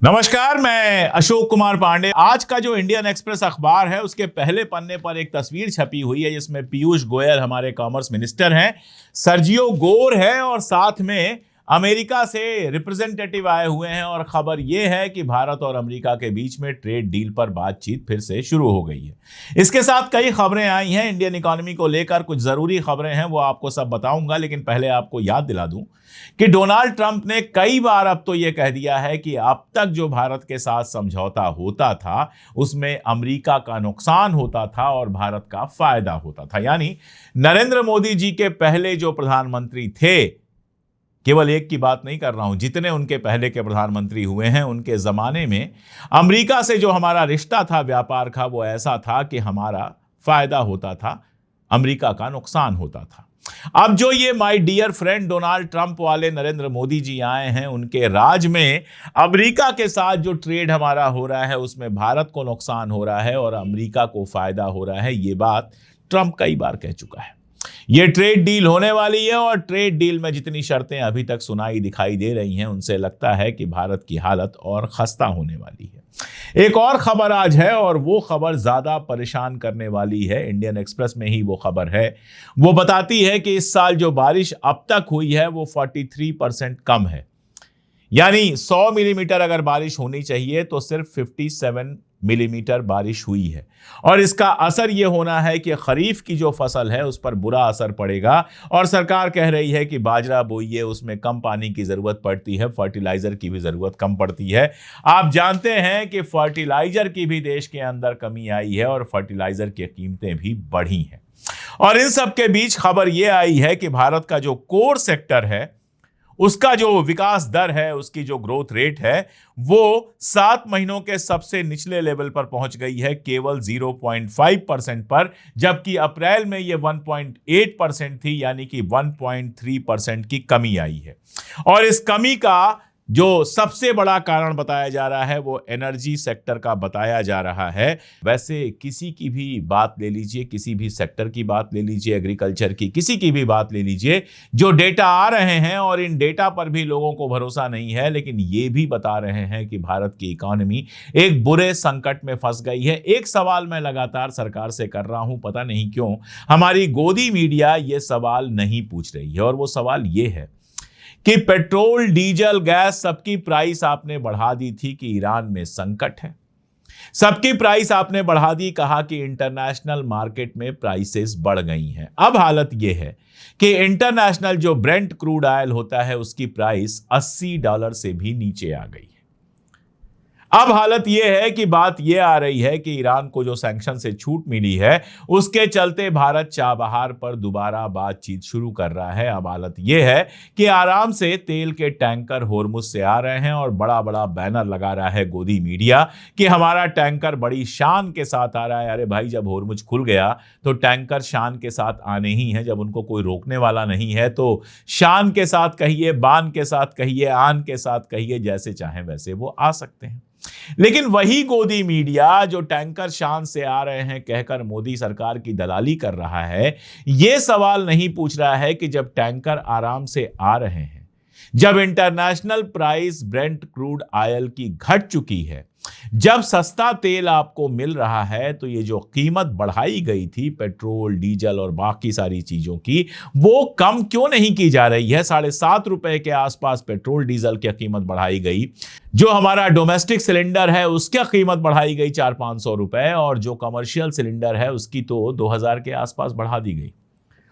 नमस्कार, मैं अशोक कुमार पांडे। आज का जो इंडियन एक्सप्रेस अखबार है उसके पहले पन्ने पर एक तस्वीर छपी हुई है जिसमें पीयूष गोयल हमारे कॉमर्स मिनिस्टर हैं, सर्जियो गोर है और साथ में अमेरिका से रिप्रेजेंटेटिव आए हुए हैं। और खबर यह है कि भारत और अमेरिका के बीच में ट्रेड डील पर बातचीत फिर से शुरू हो गई है। इसके साथ कई खबरें आई हैं इंडियन इकोनॉमी को लेकर, कुछ जरूरी खबरें हैं वो आपको सब बताऊंगा। लेकिन पहले आपको याद दिला दूं कि डोनाल्ड ट्रंप ने कई बार अब तो यह कह दिया है कि अब तक जो भारत के साथ समझौता होता था उसमें अमेरिका का नुकसान होता था और भारत का फायदा होता था। यानी नरेंद्र मोदी जी के पहले जो प्रधानमंत्री थे, केवल एक की बात नहीं कर रहा हूं, जितने उनके पहले के प्रधानमंत्री हुए हैं उनके जमाने में अमेरिका से जो हमारा रिश्ता था व्यापार का, वो ऐसा था कि हमारा फायदा होता था, अमेरिका का नुकसान होता था। अब जो ये my dear friend Donald Trump वाले नरेंद्र मोदी जी आए हैं, उनके राज में अमेरिका के साथ जो ट्रेड हमारा हो रहा है उसमें भारत को नुकसान हो रहा है और अमेरिका को फायदा हो रहा है। ये बात ट्रंप कई बार कह चुका है। ये ट्रेड डील होने वाली है और ट्रेड डील में जितनी शर्तें अभी तक सुनाई दिखाई दे रही हैं उनसे लगता है कि भारत की हालत और खस्ता होने वाली है। एक और खबर आज है और वो खबर ज्यादा परेशान करने वाली है। इंडियन एक्सप्रेस में ही वो खबर है। वो बताती है कि इस साल जो बारिश अब तक हुई है वो 43% कम है। यानी 100 मिलीमीटर अगर बारिश होनी चाहिए तो सिर्फ 57 मिलीमीटर बारिश हुई है। और इसका असर यह होना है कि खरीफ की जो फसल है उस पर बुरा असर पड़ेगा। और सरकार कह रही है कि बाजरा बोइए, उसमें कम पानी की जरूरत पड़ती है, फर्टिलाइजर की भी जरूरत कम पड़ती है। आप जानते हैं कि फर्टिलाइजर की भी देश के अंदर कमी आई है और फर्टिलाइजर की कीमतें भी बढ़ी हैं। और इन सब के बीच खबर यह आई है कि भारत का जो कोर सेक्टर है उसका जो विकास दर है, उसकी जो ग्रोथ रेट है वो 7 महीनों के सबसे निचले लेवल पर पहुंच गई है, केवल 0.5% पर, जबकि अप्रैल में ये 1.8% थी, यानी कि 1.3% की कमी आई है। और इस कमी का जो सबसे बड़ा कारण बताया जा रहा है वो एनर्जी सेक्टर का बताया जा रहा है। वैसे किसी की भी बात ले लीजिए, किसी भी सेक्टर की बात ले लीजिए, एग्रीकल्चर की किसी की भी बात ले लीजिए, जो डेटा आ रहे हैं और इन डेटा पर भी लोगों को भरोसा नहीं है, लेकिन ये भी बता रहे हैं कि भारत की इकोनॉमी एक बुरे संकट में फंस गई है। एक सवाल मैं लगातार सरकार से कर रहा हूं, पता नहीं क्यों हमारी गोदी मीडिया ये सवाल नहीं पूछ रही है, और वो सवाल ये है कि पेट्रोल, डीजल, गैस सबकी प्राइस आपने बढ़ा दी थी कि ईरान में संकट है। सबकी प्राइस आपने बढ़ा दी, कहा कि इंटरनेशनल मार्केट में प्राइसेस बढ़ गई हैं। अब हालत यह है कि इंटरनेशनल जो ब्रेंट क्रूड ऑयल होता है उसकी प्राइस $80 से भी नीचे आ गई है। अब हालत यह है कि बात यह आ रही है कि ईरान को जो सैंक्शन से छूट मिली है उसके चलते भारत चाबहार पर दोबारा बातचीत शुरू कर रहा है। अब हालत यह है कि आराम से तेल के टैंकर होर्मुज से आ रहे हैं और बड़ा बड़ा बैनर लगा रहा है गोदी मीडिया कि हमारा टैंकर बड़ी शान के साथ आ रहा है। अरे भाई, जब होर्मुज खुल गया तो टैंकर शान के साथ आने ही है। जब उनको कोई रोकने वाला नहीं है तो शान के साथ कहिए, बान के साथ कहिए, आन के साथ कहिए, जैसे चाहें वैसे वो आ सकते हैं। लेकिन वही गोदी मीडिया जो टैंकर शान से आ रहे हैं कहकर मोदी सरकार की दलाली कर रहा है, यह सवाल नहीं पूछ रहा है कि जब टैंकर आराम से आ रहे हैं, जब international price Brent crude oil की घट चुकी है, जब सस्ता तेल आपको मिल रहा है, तो ये जो कीमत बढ़ाई गई थी पेट्रोल, डीजल और बाकी सारी चीजों की, वो कम क्यों नहीं की जा रही है। ₹7.5 के आसपास पेट्रोल डीजल की कीमत बढ़ाई गई, जो हमारा डोमेस्टिक सिलेंडर है उसकी कीमत बढ़ाई गई ₹400-500, और जो कमर्शियल सिलेंडर है उसकी तो 2000 के आसपास बढ़ा दी गई।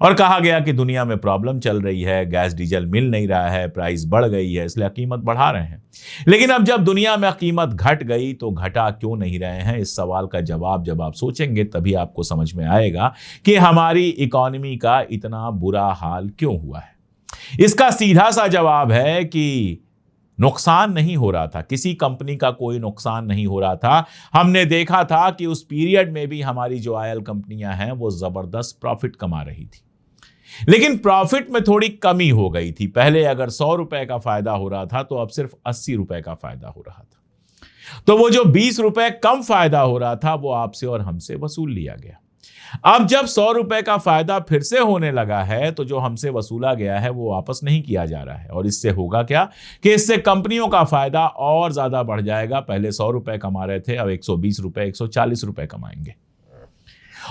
और कहा गया कि दुनिया में प्रॉब्लम चल रही है, गैस डीजल मिल नहीं रहा है, प्राइस बढ़ गई है, इसलिए कीमत बढ़ा रहे हैं। लेकिन अब जब दुनिया में कीमत घट गई तो घटा क्यों नहीं रहे हैं? इस सवाल का जवाब जब आप सोचेंगे तभी आपको समझ में आएगा कि हमारी इकोनॉमी का इतना बुरा हाल क्यों हुआ है। इसका सीधा सा जवाब है कि नुकसान नहीं हो रहा था, किसी कंपनी का कोई नुकसान नहीं हो रहा था। हमने देखा था कि उस पीरियड में भी हमारी जो ऑयल कंपनियां हैं वो जबरदस्त प्रॉफिट कमा रही थी, लेकिन प्रॉफिट में थोड़ी कमी हो गई थी। पहले अगर ₹100 का फायदा हो रहा था तो अब सिर्फ ₹80 का फायदा हो रहा था। तो वो जो ₹20 कम फायदा हो रहा था वो आपसे और हमसे वसूल लिया गया। अब जब 100 रुपए का फायदा फिर से होने लगा है तो जो हमसे वसूला गया है वो वापस नहीं किया जा रहा है। और इससे होगा क्या कि इससे कंपनियों का फायदा और ज्यादा बढ़ जाएगा। पहले 100 रुपए कमा रहे थे, अब 120 रुपए 140 रुपए कमाएंगे।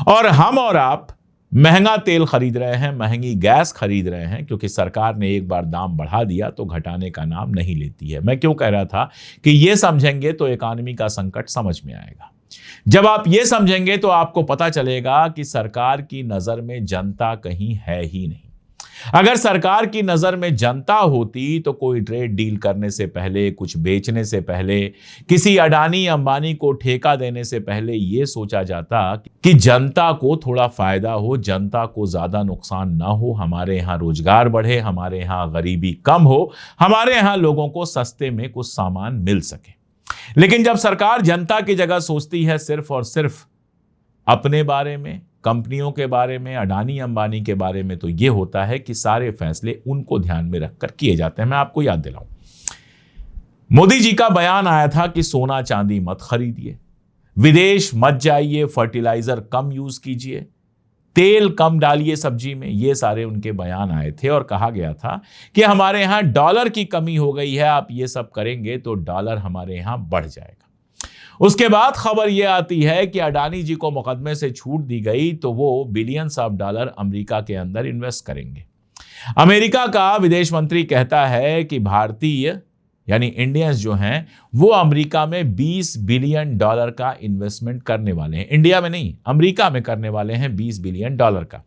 और हम और आप महंगा तेल खरीद रहे हैं, महंगी गैस खरीद रहे हैं, क्योंकि सरकार ने एक बार दाम बढ़ा दिया तो घटाने का नाम नहीं लेती है। मैं क्यों कह रहा था कि ये समझेंगे तो इकॉनमी का संकट समझ में आएगा। जब आप ये समझेंगे तो आपको पता चलेगा कि सरकार की नजर में जनता कहीं है ही नहीं। अगर सरकार की नजर में जनता होती तो कोई ट्रेड डील करने से पहले, कुछ बेचने से पहले, किसी अडानी अंबानी को ठेका देने से पहले यह सोचा जाता कि जनता को थोड़ा फायदा हो, जनता को ज्यादा नुकसान ना हो, हमारे यहां रोजगार बढ़े, हमारे यहां गरीबी कम हो, हमारे यहां लोगों को सस्ते में कुछ सामान मिल सके। लेकिन जब सरकार जनता की जगह सोचती है सिर्फ और सिर्फ अपने बारे में, कंपनियों के बारे में, अडानी अंबानी के बारे में, तो यह होता है कि सारे फैसले उनको ध्यान में रखकर किए जाते हैं। मैं आपको याद दिलाऊं, मोदी जी का बयान आया था कि सोना चांदी मत खरीदिए, विदेश मत जाइए, फर्टिलाइजर कम यूज कीजिए, तेल कम डालिए सब्जी में। ये सारे उनके बयान आए थे और कहा गया था कि हमारे यहां डॉलर की कमी हो गई है, आप ये सब करेंगे तो डॉलर हमारे यहां बढ़ जाएगा। उसके बाद खबर यह आती है कि अडानी जी को मुकदमे से छूट दी गई तो वो बिलियंस ऑफ डॉलर अमेरिका के अंदर इन्वेस्ट करेंगे। अमेरिका का विदेश मंत्री कहता है कि भारतीय यानी इंडियंस जो हैं वो अमेरिका में 20 बिलियन डॉलर का इन्वेस्टमेंट करने वाले हैं। इंडिया में नहीं, अमेरिका में करने वाले हैं 20 बिलियन डॉलर का।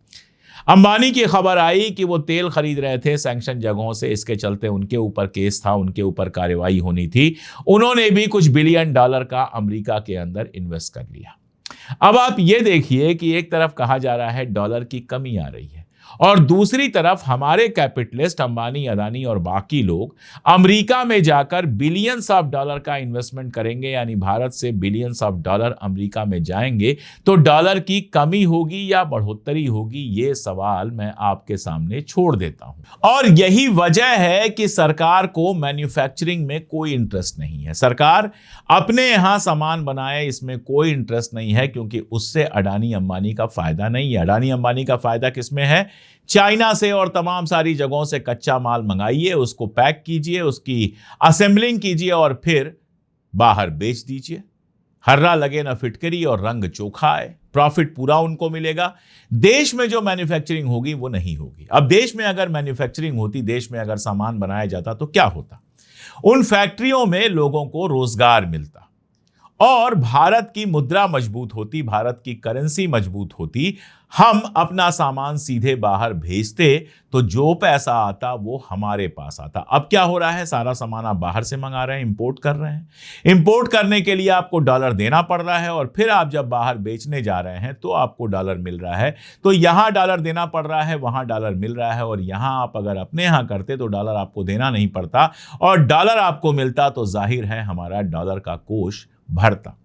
अंबानी की खबर आई कि वो तेल खरीद रहे थे सैंक्शन जगहों से, इसके चलते उनके ऊपर केस था, उनके ऊपर कार्रवाई होनी थी। उन्होंने भी कुछ बिलियन डॉलर का अमेरिका के अंदर इन्वेस्ट कर लिया। अब आप ये देखिए कि एक तरफ कहा जा रहा है डॉलर की कमी आ रही है और दूसरी तरफ हमारे कैपिटलिस्ट अंबानी, अदानी और बाकी लोग अमेरिका में जाकर बिलियंस ऑफ डॉलर का इन्वेस्टमेंट करेंगे। यानी भारत से बिलियंस ऑफ डॉलर अमेरिका में जाएंगे तो डॉलर की कमी होगी या बढ़ोतरी होगी, ये सवाल मैं आपके सामने छोड़ देता हूं। और यही वजह है कि सरकार को मैन्युफैक्चरिंग में कोई इंटरेस्ट नहीं है। सरकार अपने यहां सामान बनाए इसमें कोई इंटरेस्ट नहीं है, क्योंकि उससे अडानी अंबानी का फायदा नहीं है। अडानी अंबानी का फायदा किसमें है? चाइना से और तमाम सारी जगहों से कच्चा माल मंगाइए, उसको पैक कीजिए, उसकी असेंबलिंग कीजिए और फिर बाहर बेच दीजिए। हर्रा लगे ना फिटकरी और रंग चोखा आए, प्रॉफिट पूरा उनको मिलेगा। देश में जो मैन्युफैक्चरिंग होगी वो नहीं होगी। अब देश में अगर मैन्युफैक्चरिंग होती, देश में अगर सामान बनाया जाता तो क्या होता? उन फैक्ट्रियों में लोगों को रोजगार मिलता और भारत की मुद्रा मजबूत होती, भारत की करेंसी मजबूत होती। हम अपना सामान सीधे बाहर भेजते तो जो पैसा आता वो हमारे पास आता। अब क्या हो रहा है? सारा सामान आप बाहर से मंगा रहे हैं, इंपोर्ट कर रहे हैं। इंपोर्ट करने के लिए आपको डॉलर देना पड़ रहा है और फिर आप जब बाहर बेचने जा रहे हैं तो आपको डॉलर मिल रहा है। तो यहां डॉलर देना पड़ रहा है, वहां डॉलर मिल रहा है। और यहां आप अगर अपने यहां करते तो डॉलर आपको देना नहीं पड़ता और डॉलर आपको मिलता तो जाहिर है हमारा डॉलर का कोष भरता।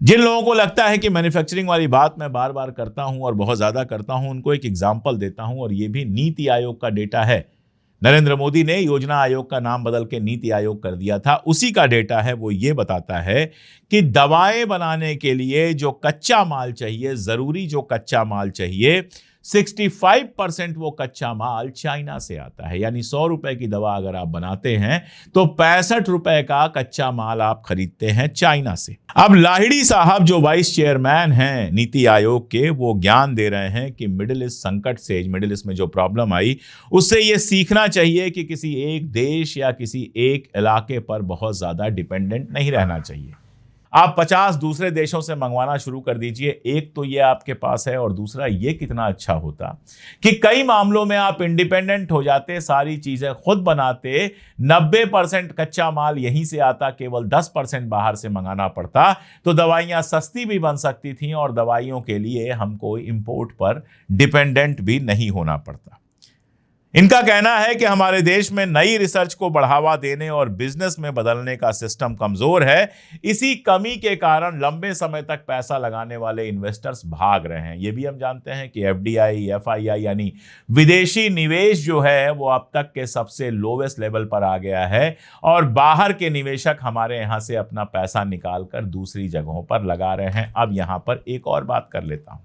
जिन लोगों को लगता है कि मैन्युफैक्चरिंग वाली बात मैं बार बार करता हूं और बहुत ज्यादा करता हूं, उनको एक एग्जांपल देता हूं और यह भी नीति आयोग का डेटा है। नरेंद्र मोदी ने योजना आयोग का नाम बदल के नीति आयोग कर दिया था, उसी का डेटा है। वो ये बताता है कि दवाएं बनाने के लिए जो कच्चा माल चाहिए, जरूरी जो कच्चा माल चाहिए, 65% वो कच्चा माल चाइना से आता है। यानी 100 रुपए की दवा अगर आप बनाते हैं तो 65 रुपए का कच्चा माल आप खरीदते हैं चाइना से। अब लाहिड़ी साहब जो वाइस चेयरमैन हैं नीति आयोग के, वो ज्ञान दे रहे हैं कि मिडिल ईस्ट संकट से, मिडिल ईस्ट में जो प्रॉब्लम आई उससे ये सीखना चाहिए कि किसी एक देश या किसी एक इलाके पर बहुत ज्यादा डिपेंडेंट नहीं रहना चाहिए। आप 50 दूसरे देशों से मंगवाना शुरू कर दीजिए। एक तो ये आपके पास है और दूसरा ये कितना अच्छा होता कि कई मामलों में आप इंडिपेंडेंट हो जाते, सारी चीजें खुद बनाते, 90% कच्चा माल यहीं से आता, केवल 10% बाहर से मंगाना पड़ता, तो दवाइयां सस्ती भी बन सकती थीं और दवाइयों के लिए हमको इंपोर्ट पर डिपेंडेंट भी नहीं होना पड़ता। इनका कहना है कि हमारे देश में नई रिसर्च को बढ़ावा देने और बिजनेस में बदलने का सिस्टम कमजोर है। इसी कमी के कारण लंबे समय तक पैसा लगाने वाले इन्वेस्टर्स भाग रहे हैं। यह भी हम जानते हैं कि एफडीआई, एफआईआई यानी विदेशी निवेश जो है वो अब तक के सबसे लोवेस्ट लेवल पर आ गया है और बाहर के निवेशक हमारे यहां से अपना पैसा निकालकर दूसरी जगहों पर लगा रहे हैं। अब यहां पर एक और बात कर लेता हूं।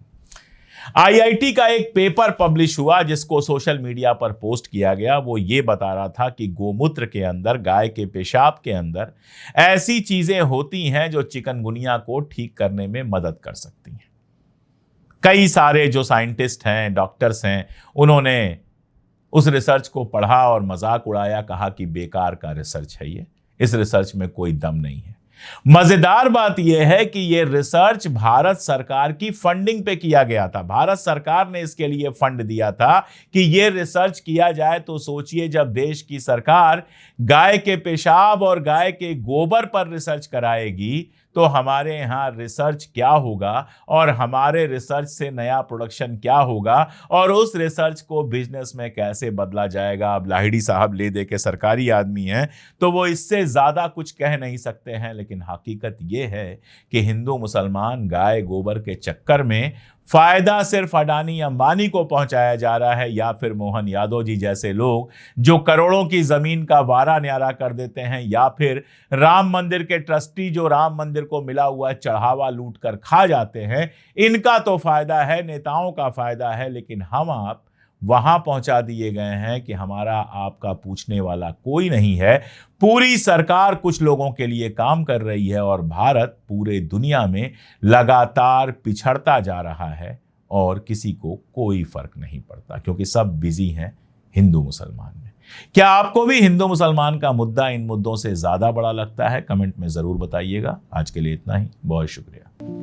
आईआईटी का एक पेपर पब्लिश हुआ जिसको सोशल मीडिया पर पोस्ट किया गया। वो ये बता रहा था कि गोमूत्र के अंदर, गाय के पेशाब के अंदर ऐसी चीजें होती हैं जो चिकनगुनिया को ठीक करने में मदद कर सकती हैं। कई सारे जो साइंटिस्ट हैं, डॉक्टर्स हैं, उन्होंने उस रिसर्च को पढ़ा और मजाक उड़ाया, कहा कि बेकार का रिसर्च है ये, इस रिसर्च में कोई दम नहीं है। मजेदार बात यह है कि यह रिसर्च भारत सरकार की फंडिंग पे किया गया था। भारत सरकार ने इसके लिए फंड दिया था कि यह रिसर्च किया जाए। तो सोचिए, जब देश की सरकार गाय के पेशाब और गाय के गोबर पर रिसर्च कराएगी तो हमारे यहाँ रिसर्च क्या होगा और हमारे रिसर्च से नया प्रोडक्शन क्या होगा और उस रिसर्च को बिजनेस में कैसे बदला जाएगा। अब लाहिड़ी साहब ले दे के सरकारी आदमी हैं तो वो इससे ज्यादा कुछ कह नहीं सकते हैं, लेकिन हकीकत ये है कि हिंदू मुसलमान गाय गोबर के चक्कर में फायदा सिर्फ अडानी अंबानी को पहुंचाया जा रहा है, या फिर मोहन यादव जी जैसे लोग जो करोड़ों की जमीन का वारा न्यारा कर देते हैं, या फिर राम मंदिर के ट्रस्टी जो राम मंदिर को मिला हुआ चढ़ावा लूट कर खा जाते हैं। इनका तो फायदा है, नेताओं का फायदा है, लेकिन हम आप वहां पहुंचा दिए गए हैं कि हमारा आपका पूछने वाला कोई नहीं है। पूरी सरकार कुछ लोगों के लिए काम कर रही है और भारत पूरे दुनिया में लगातार पिछड़ता जा रहा है और किसी को कोई फर्क नहीं पड़ता, क्योंकि सब बिजी हैं हिंदू मुसलमान में। क्या आपको भी हिंदू मुसलमान का मुद्दा इन मुद्दों से ज्यादा बड़ा लगता है? कमेंट में जरूर बताइएगा। आज के लिए इतना ही, बहुत शुक्रिया।